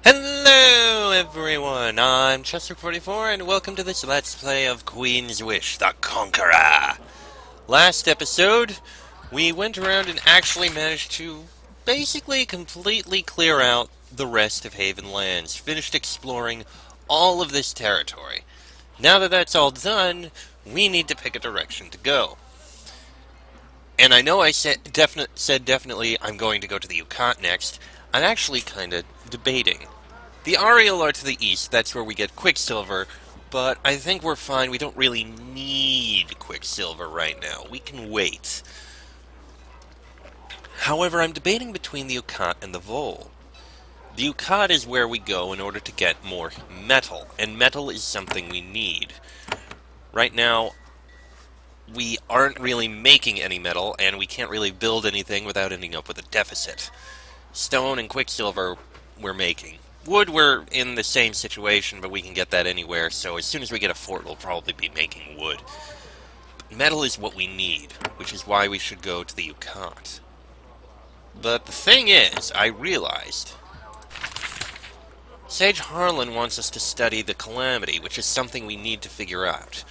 Hello everyone, I'm Chester44 and welcome to this Let's Play of Queen's Wish, the Conqueror! Last episode, we went around and actually managed to basically completely clear out the rest of Haven Lands, finished exploring all of this territory. Now that that's all done, we need to pick a direction to go. And I know I said definitely I'm going to go to the Yukon next. I'm actually kind of debating. The Ariel are to the east, that's where we get Quicksilver, but I think we're fine. We don't really need Quicksilver right now. We can wait. However, I'm debating between the Yukon and the Vole. The Yukon is where we go in order to get more metal, and metal is something we need. Right now, we aren't really making any metal, and we can't really build anything without ending up with a deficit. Stone and Quicksilver we're making. Wood, we're in the same situation, but we can get that anywhere, so as soon as we get a fort, we'll probably be making wood. But metal is what we need, which is why we should go to the Yukon. But the thing is, I realized, Sage Harlan wants us to study the Calamity, which is something we need to figure out.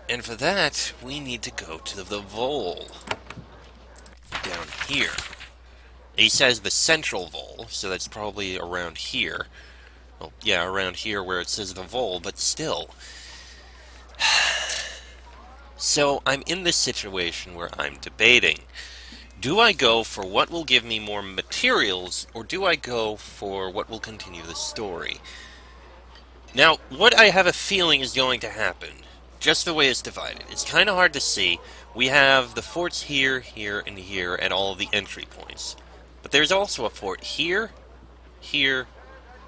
And for that, we need to go to the Vole. Down here. He says the central Vole, so that's probably around here. Well, yeah, around here where it says the Vole, but still. So, I'm in this situation where I'm debating. Do I go for what will give me more materials, or do I go for what will continue the story? Now, what I have a feeling is going to happen, just the way it's divided, it's kind of hard to see. We have the forts here, here, and here, at all of the entry points. But there's also a fort here, here,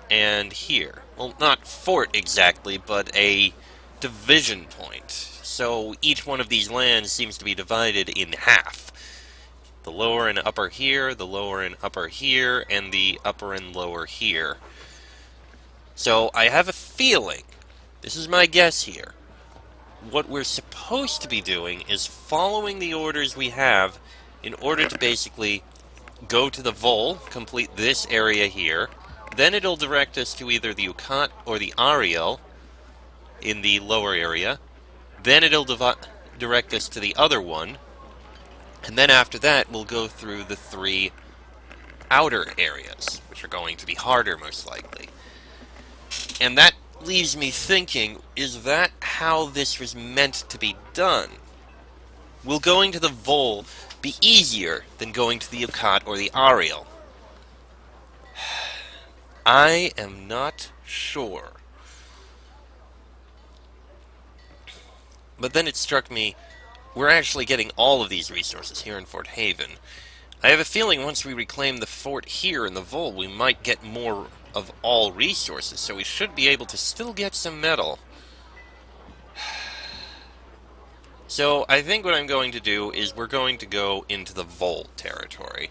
and here. Well, not fort exactly, but a division point. So each one of these lands seems to be divided in half. The lower and upper here, the lower and upper here, and the upper and lower here. So I have a feeling, this is my guess here, what we're supposed to be doing is following the orders we have in order to basically go to the Vole, complete this area here, then it'll direct us to either the Yukon or the Ariel in the lower area, then it'll direct us to the other one, and then after that we'll go through the three outer areas, which are going to be harder most likely. And that leaves me thinking, is that how this was meant to be done? Will going to the Vole be easier than going to the Yukon or the Ariel? I am not sure. But then it struck me, we're actually getting all of these resources here in Fort Haven. I have a feeling once we reclaim the fort here in the Vole, we might get more of all resources, so we should be able to still get some metal. So I think what I'm going to do is we're going to go into the Vole territory.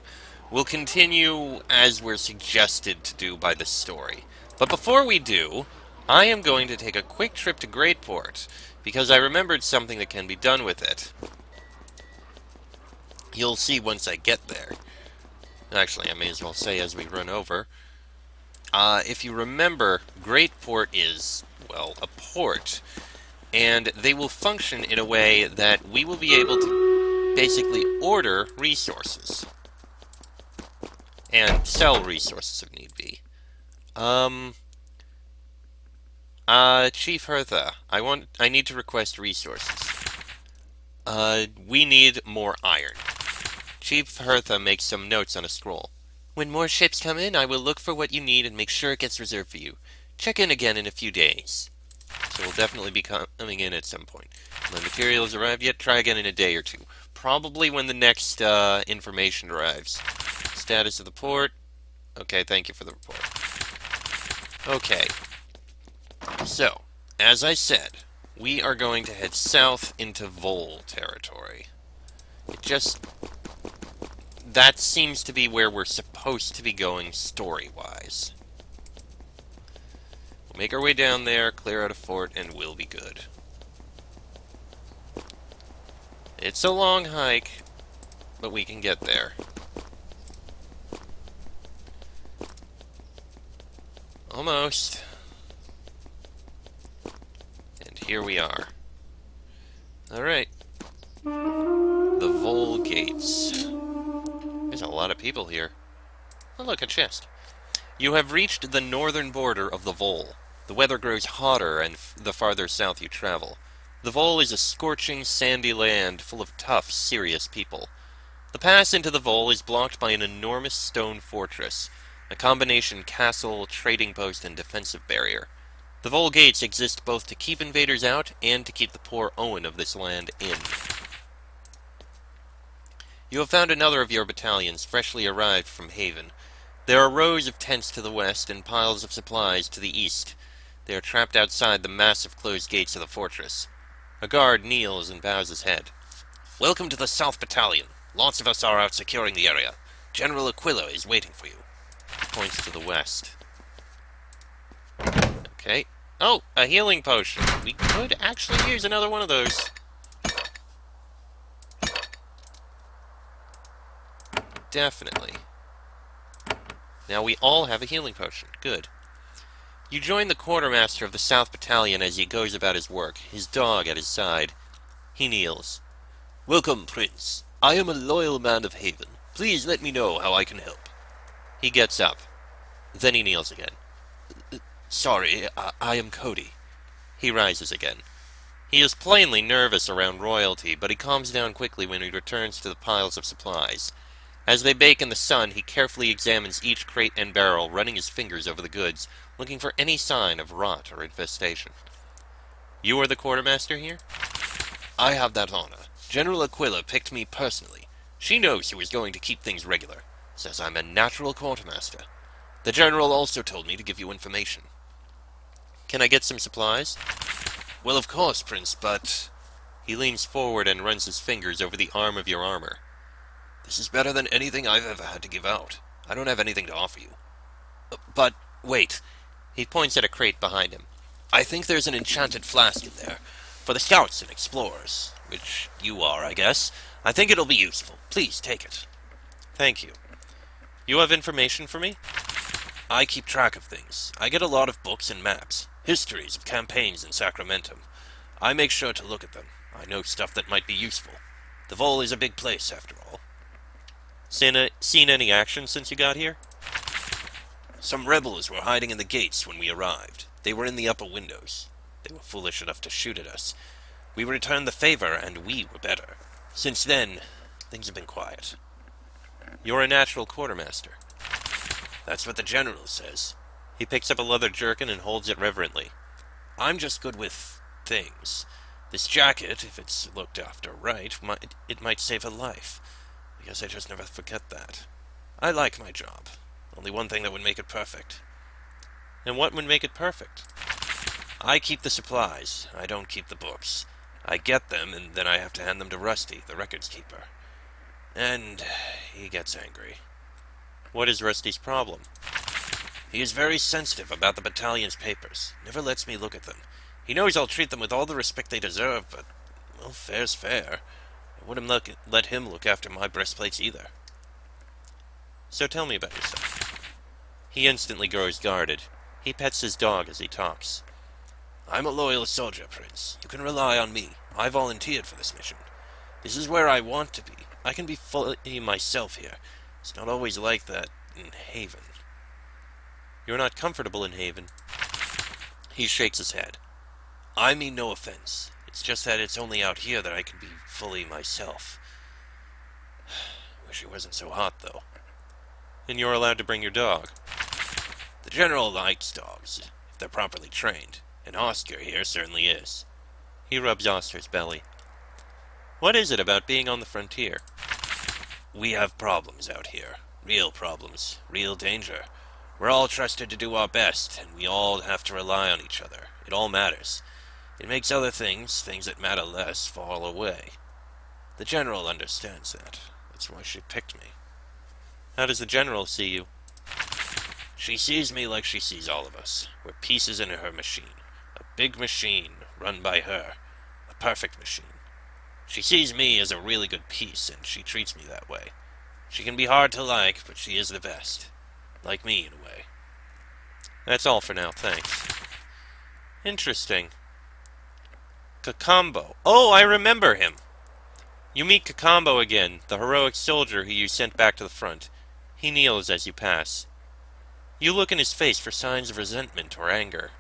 We'll continue as we're suggested to do by the story. But before we do, I am going to take a quick trip to Greatport, because I remembered something that can be done with it. You'll see once I get there. Actually, I may as well say as we run over. If you remember, Greatport is, well, a port. And they will function in a way that we will be able to basically order resources. And sell resources if need be. Chief Hertha, I need to request resources. We need more iron. Chief Hertha makes some notes on a scroll. When more ships come in, I will look for what you need and make sure it gets reserved for you. Check in again in a few days. So we'll definitely be coming in at some point. When materials arrive yet, try again in a day or two. Probably when the next information arrives. Status of the port. Okay, thank you for the report. Okay. So, as I said, we are going to head south into Vole territory. That seems to be where we're supposed to be going story-wise. We'll make our way down there, clear out a fort, and we'll be good. It's a long hike, but we can get there. Almost. And here we are. Alright. The Vole Gates. There's a lot of people here. Oh, look, a chest. You have reached the northern border of the Vole. The weather grows hotter the farther south you travel. The Vole is a scorching, sandy land full of tough, serious people. The pass into the Vole is blocked by an enormous stone fortress, a combination castle, trading post, and defensive barrier. The Vole Gates exist both to keep invaders out and to keep the poor Owen of this land in. You have found another of your battalions, freshly arrived from Haven. There are rows of tents to the west and piles of supplies to the east. They are trapped outside the massive closed gates of the fortress. A guard kneels and bows his head. Welcome to the South Battalion. Lots of us are out securing the area. General Aquila is waiting for you. He points to the west. Okay. Oh, a healing potion. We could actually use another one of those. Definitely. Now we all have a healing potion. Good. You join the quartermaster of the South Battalion as he goes about his work, his dog at his side. He kneels. Welcome, Prince. I am a loyal man of Haven. Please let me know how I can help. He gets up. Then he kneels again. Sorry, I am Cody. He rises again. He is plainly nervous around royalty, but he calms down quickly when he returns to the piles of supplies. As they bake in the sun, he carefully examines each crate and barrel, running his fingers over the goods, looking for any sign of rot or infestation. You are the quartermaster here? I have that honor. General Aquila picked me personally. She knows who is going to keep things regular. Says I'm a natural quartermaster. The general also told me to give you information. Can I get some supplies? Well, of course, Prince, but... He leans forward and runs his fingers over the arm of your armor. This is better than anything I've ever had to give out. I don't have anything to offer you. But, wait. He points at a crate behind him. I think there's an enchanted flask in there. For the scouts and explorers. Which you are, I guess. I think it'll be useful. Please, take it. Thank you. You have information for me? I keep track of things. I get a lot of books and maps. Histories of campaigns in Sacramento. I make sure to look at them. I know stuff that might be useful. The Vole is a big place, after all. Seen any action since you got here? Some rebels were hiding in the gates when we arrived. They were in the upper windows. They were foolish enough to shoot at us. We returned the favor, and we were better. Since then, things have been quiet. You're a natural quartermaster. That's what the general says. He picks up a leather jerkin and holds it reverently. I'm just good with things. This jacket, if it's looked after right, it might save a life. I guess I just never forget that. I like my job. Only one thing that would make it perfect. And what would make it perfect? I keep the supplies. I don't keep the books. I get them, and then I have to hand them to Rusty, the records keeper. And he gets angry. What is Rusty's problem? He is very sensitive about the battalion's papers. Never lets me look at them. He knows I'll treat them with all the respect they deserve, but, well, fair's fair. I wouldn't let him look after my breastplates either. So tell me about yourself. He instantly grows guarded. He pets his dog as he talks. I'm a loyal soldier, Prince. You can rely on me. I volunteered for this mission. This is where I want to be. I can be fully myself here. It's not always like that in Haven. You're not comfortable in Haven. He shakes his head. I mean no offense. It's just that it's only out here that I can be fully myself. Wish it wasn't so hot, though. And you're allowed to bring your dog. The general likes dogs, if they're properly trained. And Oscar here certainly is. He rubs Oscar's belly. What is it about being on the frontier? We have problems out here. Real problems. Real danger. We're all trusted to do our best, and we all have to rely on each other. It all matters. It makes other things that matter less, fall away. The general understands that. That's why she picked me. How does the general see you? She sees me like she sees all of us. We're pieces in her machine. A big machine, run by her. A perfect machine. She sees me as a really good piece, and she treats me that way. She can be hard to like, but she is the best. Like me, in a way. That's all for now, thanks. Interesting. Cacambo. Oh, I remember him! You meet Cacambo again, the heroic soldier who you sent back to the front. He kneels as you pass. You look in his face for signs of resentment or anger.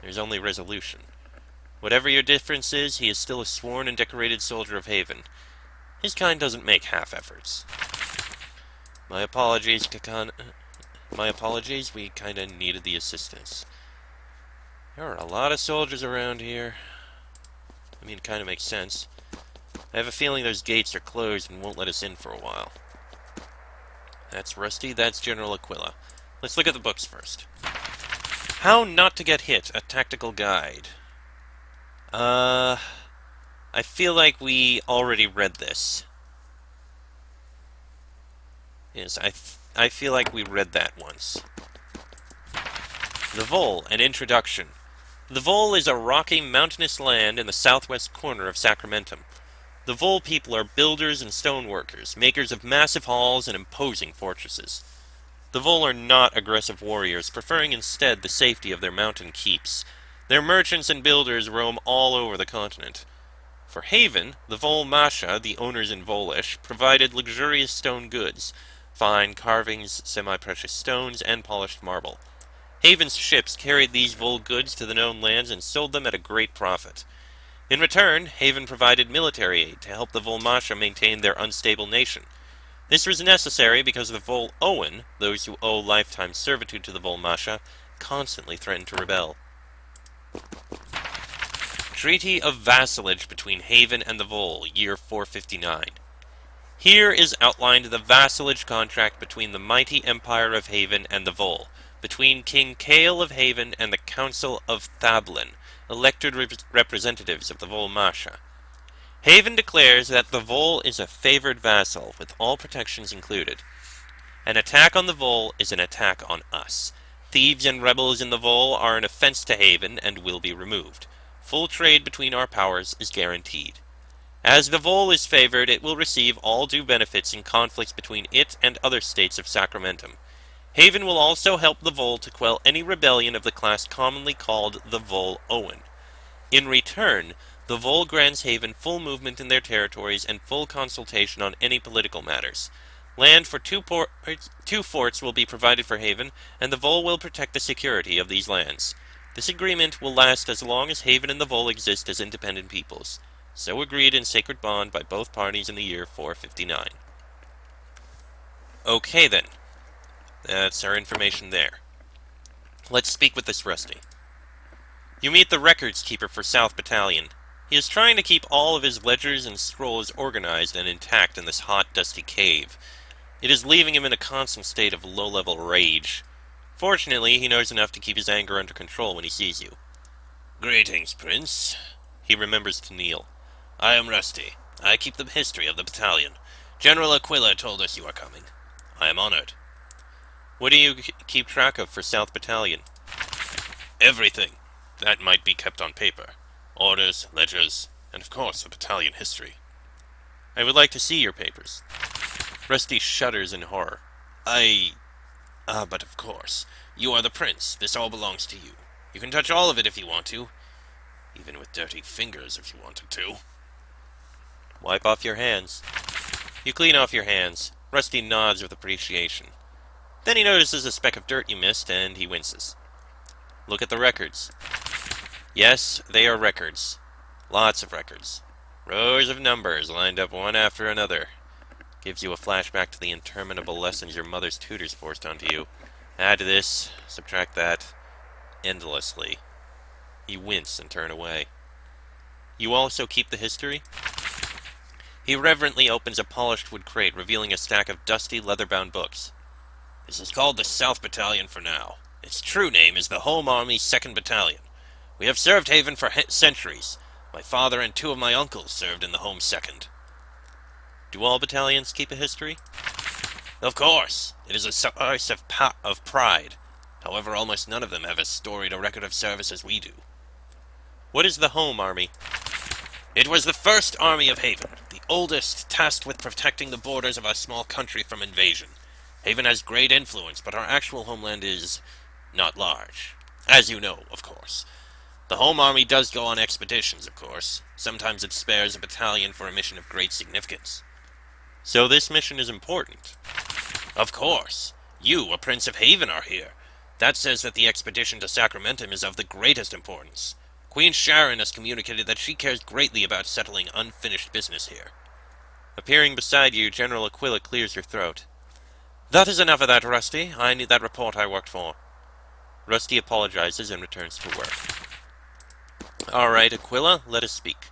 There's only resolution. Whatever your difference is, he is still a sworn and decorated soldier of Haven. His kind doesn't make half-efforts. My apologies, My apologies, we kinda needed the assistance. There are a lot of soldiers around here. I mean, it kinda makes sense. I have a feeling those gates are closed and won't let us in for a while. That's Rusty, that's General Aquila. Let's look at the books first. How Not to Get Hit, a Tactical Guide. I feel like we already read this. Yes, I feel like we read that once. The Vole, an introduction. The Vole is a rocky, mountainous land in the southwest corner of Sacramento. The Vole people are builders and stoneworkers, makers of massive halls and imposing fortresses. The Vole are not aggressive warriors, preferring instead the safety of their mountain keeps. Their merchants and builders roam all over the continent. For Haven, the Vole Masha, the owners in Volish, provided luxurious stone goods, fine carvings, semi-precious stones, and polished marble. Haven's ships carried these Vole goods to the known lands and sold them at a great profit. In return, Haven provided military aid to help the Vole Masha maintain their unstable nation. This was necessary because the Vole Owen, those who owe lifetime servitude to the Vole Masha, constantly threatened to rebel. Treaty of Vassalage between Haven and the Vole, year 459. Here is outlined the vassalage contract between the mighty Empire of Haven and the Vole, between King Cale of Haven and the Council of Thablin, elected representatives of the Vole Masha. Haven declares that the Vole is a favored vassal, with all protections included. An attack on the Vole is an attack on us. Thieves and rebels in the Vole are an offense to Haven and will be removed. Full trade between our powers is guaranteed. As the Vole is favored, it will receive all due benefits in conflicts between it and other states of Sacramento. Haven will also help the Vole to quell any rebellion of the class commonly called the Vole Owen. In return, the Vole grants Haven full movement in their territories and full consultation on any political matters. Land for two forts will be provided for Haven, and the Vole will protect the security of these lands. This agreement will last as long as Haven and the Vole exist as independent peoples. So agreed in sacred bond by both parties in the year 459. Okay then. That's our information there. Let's speak with this Rusty. You meet the records keeper for South Battalion. He is trying to keep all of his ledgers and scrolls organized and intact in this hot, dusty cave. It is leaving him in a constant state of low-level rage. Fortunately, he knows enough to keep his anger under control when he sees you. Greetings, Prince. He remembers to kneel. I am Rusty. I keep the history of the battalion. General Aquila told us you are coming. I am honored. What do you keep track of for South Battalion? Everything that might be kept on paper. Orders, ledgers, and of course the battalion history. I would like to see your papers. Rusty shudders in horror. But of course. You are the prince. This all belongs to you. You can touch all of it if you want to. Even with dirty fingers if you wanted to. Wipe off your hands. You clean off your hands. Rusty nods with appreciation. Then he notices a speck of dirt you missed, and he winces. Look at the records. Yes, they are records. Lots of records. Rows of numbers lined up one after another. Gives you a flashback to the interminable lessons your mother's tutors forced onto you. Add this, subtract that, endlessly. You wince and turn away. You also keep the history? He reverently opens a polished wood crate, revealing a stack of dusty, leather-bound books. This is called the South Battalion for now. Its true name is the Home Army 2nd Battalion. We have served Haven for centuries. My father and two of my uncles served in the Home 2nd. Do all battalions keep a history? Of course. It is a source of pride. However, almost none of them have as storied a record of service as we do. What is the Home Army? It was the first army of Haven, the oldest, tasked with protecting the borders of our small country from invasion. Haven has great influence, but our actual homeland is not large. As you know, of course. The home army does go on expeditions, of course. Sometimes it spares a battalion for a mission of great significance. So this mission is important. Of course. You, a Prince of Haven, are here. That says that the expedition to Sacramentum is of the greatest importance. Queen Sharon has communicated that she cares greatly about settling unfinished business here. Appearing beside you, General Aquila clears your throat. That is enough of that, Rusty. I need that report I worked for. Rusty apologizes and returns to work. All right, Aquila, let us speak.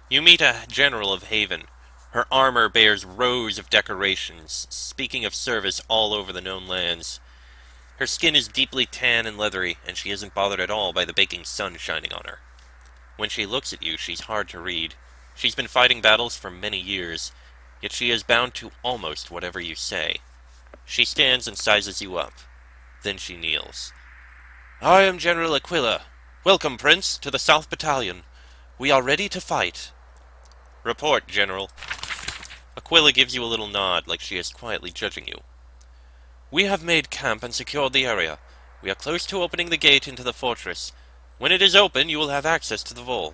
You meet a general of Haven. Her armor bears rows of decorations, speaking of service all over the known lands. Her skin is deeply tan and leathery, and she isn't bothered at all by the baking sun shining on her. When she looks at you, she's hard to read. She's been fighting battles for many years, yet she is bound to almost whatever you say. She stands and sizes you up. Then she kneels. I am General Aquila. Welcome, Prince, to the South Battalion. We are ready to fight. Report, General. Aquila gives you a little nod, like she is quietly judging you. We have made camp and secured the area. We are close to opening the gate into the fortress. When it is open, you will have access to the Vole.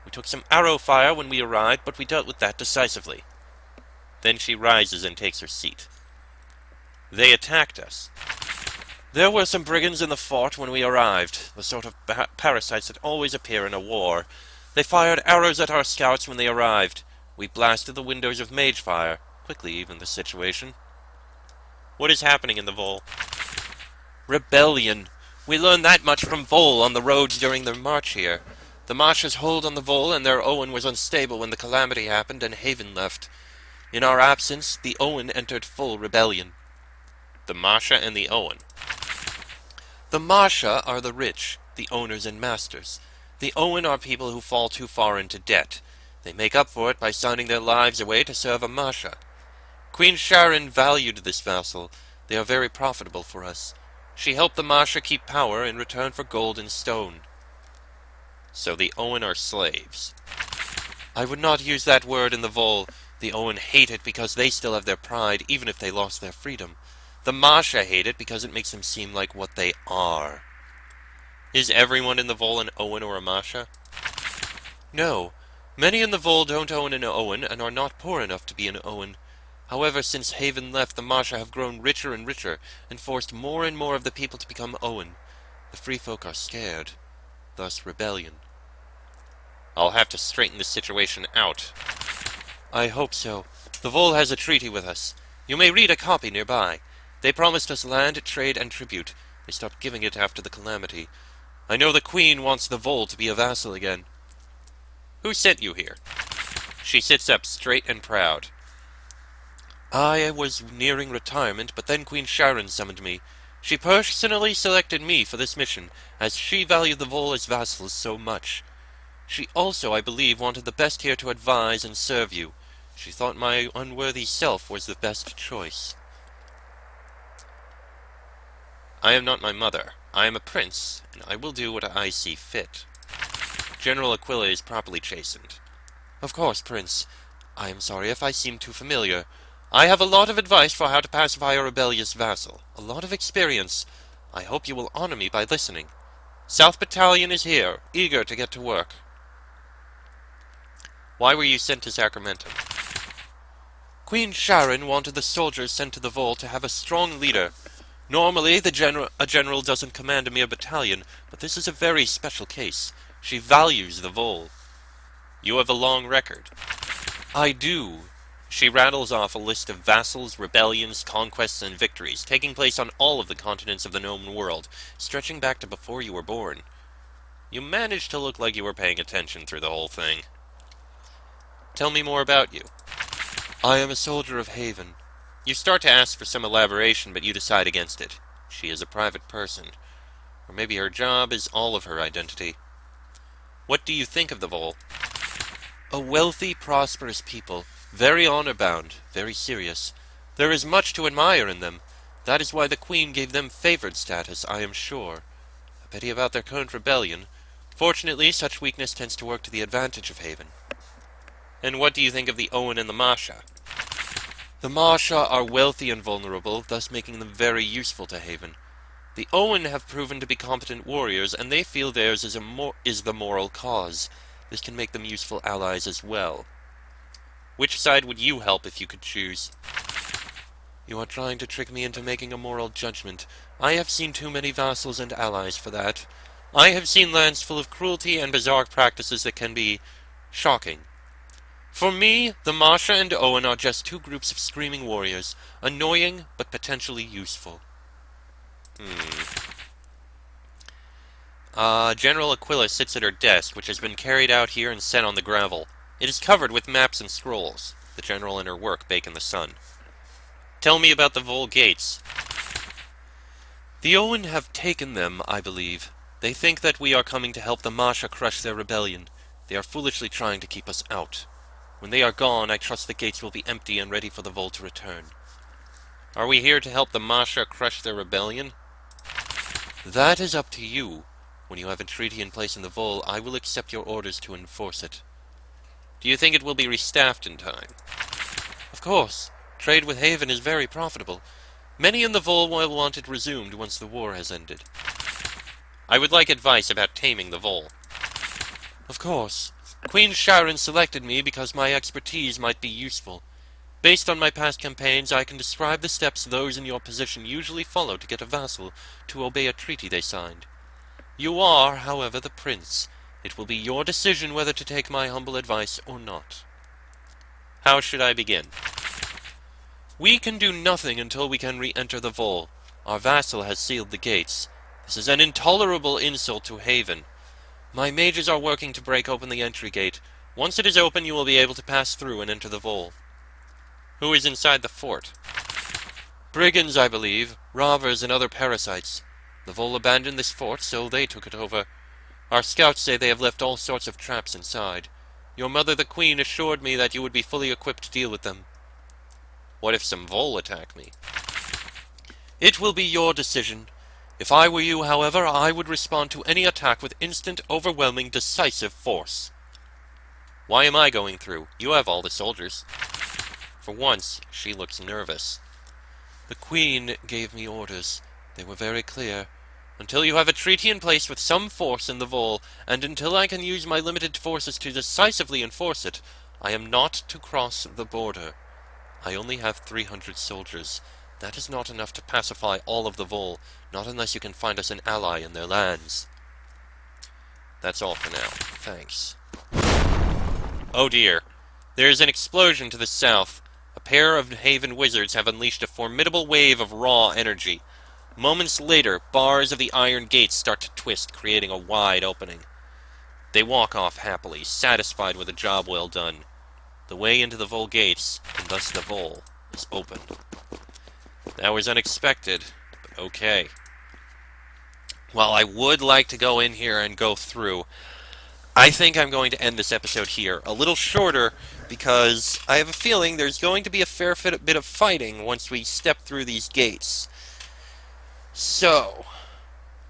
We took some arrow fire when we arrived, but we dealt with that decisively. Then she rises and takes her seat. They attacked us. There were some brigands in the fort when we arrived, the sort of parasites that always appear in a war. They fired arrows at our scouts when they arrived. We blasted the windows of mage fire, quickly evened the situation. What is happening in the Vole? Rebellion. We learned that much from Vole on the roads during their march here. The Marsha's hold on the Vole and their Owen was unstable when the calamity happened and Haven left. In our absence, the Owen entered full rebellion. The Masha and the Owen. The Marsha are the rich, the owners and masters. The Owen are people who fall too far into debt. They make up for it by signing their lives away to serve a Marsha. Queen Sharon valued this vassal. They are very profitable for us. She helped the Marsha keep power in return for gold and stone. So the Owen are slaves. I would not use that word in the Vole. The Owen hate it because they still have their pride, even if they lost their freedom. The Marsha hate it because it makes them seem like what they are. Is everyone in the Vole an Owen or a Masha? No. Many in the Vole don't own an Owen and are not poor enough to be an Owen. However, since Haven left, the Marsha have grown richer and richer, and forced more and more of the people to become Owen. The free folk are scared. Thus rebellion. I'll have to straighten this situation out. I hope so. The Vole has a treaty with us. You may read a copy nearby. They promised us land, trade, and tribute. They stopped giving it after the calamity. I know the Queen wants the Vole to be a vassal again. Who sent you here? She sits up straight and proud. I was nearing retirement, but then Queen Sharon summoned me. She personally selected me for this mission, as she valued the Vole as vassals so much. She also, I believe, wanted the best here to advise and serve you. She thought my unworthy self was the best choice. I am not my mother. I am a prince, and I will do what I see fit. General Aquila is properly chastened. Of course, Prince. I am sorry if I seem too familiar. I have a lot of advice for how to pacify a rebellious vassal. A lot of experience. I hope you will honor me by listening. South Battalion is here, eager to get to work. Why were you sent to Sacramentum? Queen Sharon wanted the soldiers sent to the Vole to have a strong leader. Normally, a general doesn't command a mere battalion, but this is a very special case. She values the Vole. You have a long record. I do. She rattles off a list of vassals, rebellions, conquests, and victories, taking place on all of the continents of the known world, stretching back to before you were born. You managed to look like you were paying attention through the whole thing. Tell me more about you. I am a soldier of Haven. You start to ask for some elaboration, but you decide against it. She is a private person. Or maybe her job is all of her identity. What do you think of the Vole? A wealthy, prosperous people, very honor-bound, very serious. There is much to admire in them. That is why the Queen gave them favored status, I am sure. A pity about their current rebellion. Fortunately, such weakness tends to work to the advantage of Haven. And what do you think of the Owen and the Masha? The Marsha are wealthy and vulnerable, thus making them very useful to Haven. The Owen have proven to be competent warriors, and they feel theirs is the moral cause. This can make them useful allies as well. Which side would you help if you could choose? You are trying to trick me into making a moral judgment. I have seen too many vassals and allies for that. I have seen lands full of cruelty and bizarre practices that can be shocking. For me, the Masha and Owen are just two groups of screaming warriors, annoying but potentially useful. General Aquila sits at her desk, which has been carried out here and set on the gravel. It is covered with maps and scrolls. The general and her work bake in the sun. Tell me about the Vole gates. The Owen have taken them, I believe. They think that we are coming to help the Masha crush their rebellion. They are foolishly trying to keep us out. When they are gone, I trust the gates will be empty and ready for the Vole to return. Are we here to help the Masha crush their rebellion? That is up to you. When you have a treaty in place in the Vole, I will accept your orders to enforce it. Do you think it will be restaffed in time? Of course. Trade with Haven is very profitable. Many in the Vole will want it resumed once the war has ended. I would like advice about taming the Vole. Of course. Queen Sharon selected me because my expertise might be useful. Based on my past campaigns, I can describe the steps those in your position usually follow to get a vassal to obey a treaty they signed. You are, however, the prince. It will be your decision whether to take my humble advice or not. How should I begin? We can do nothing until we can re-enter the Vole. Our vassal has sealed the gates. This is an intolerable insult to Haven. My mages are working to break open the entry gate. Once it is open, you will be able to pass through and enter the Vole. Who is inside the fort? Brigands, I believe, robbers and other parasites. The Vole abandoned this fort, so they took it over. Our scouts say they have left all sorts of traps inside. Your mother, the queen, assured me that you would be fully equipped to deal with them. What if some Vole attack me? It will be your decision. If I were you, however, I would respond to any attack with instant, overwhelming, decisive force. Why am I going through? You have all the soldiers. For once, she looks nervous. The Queen gave me orders. They were very clear. Until you have a treaty in place with some force in the Vole, and until I can use my limited forces to decisively enforce it, I am not to cross the border. I only have 300 soldiers. That is not enough to pacify all of the Vole, not unless you can find us an ally in their lands. That's all for now. Thanks. Oh dear. There is an explosion to the south. A pair of Haven wizards have unleashed a formidable wave of raw energy. Moments later, bars of the iron gates start to twist, creating a wide opening. They walk off happily, satisfied with a job well done. The way into the Vole gates, and thus the Vole, is open. That was unexpected, but okay. While I would like to go in here and go through, I think I'm going to end this episode here. A little shorter, because I have a feeling there's going to be a fair bit of fighting once we step through these gates. So,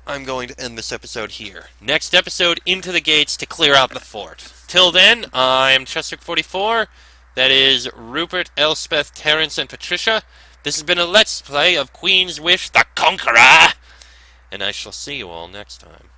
I'm going to end this episode here. Next episode, into the gates to clear out the fort. Till then, I'm Chester44. That is Rupert, Elspeth, Terrence, and Patricia. This has been a Let's Play of Queen's Wish the Conqueror, and I shall see you all next time.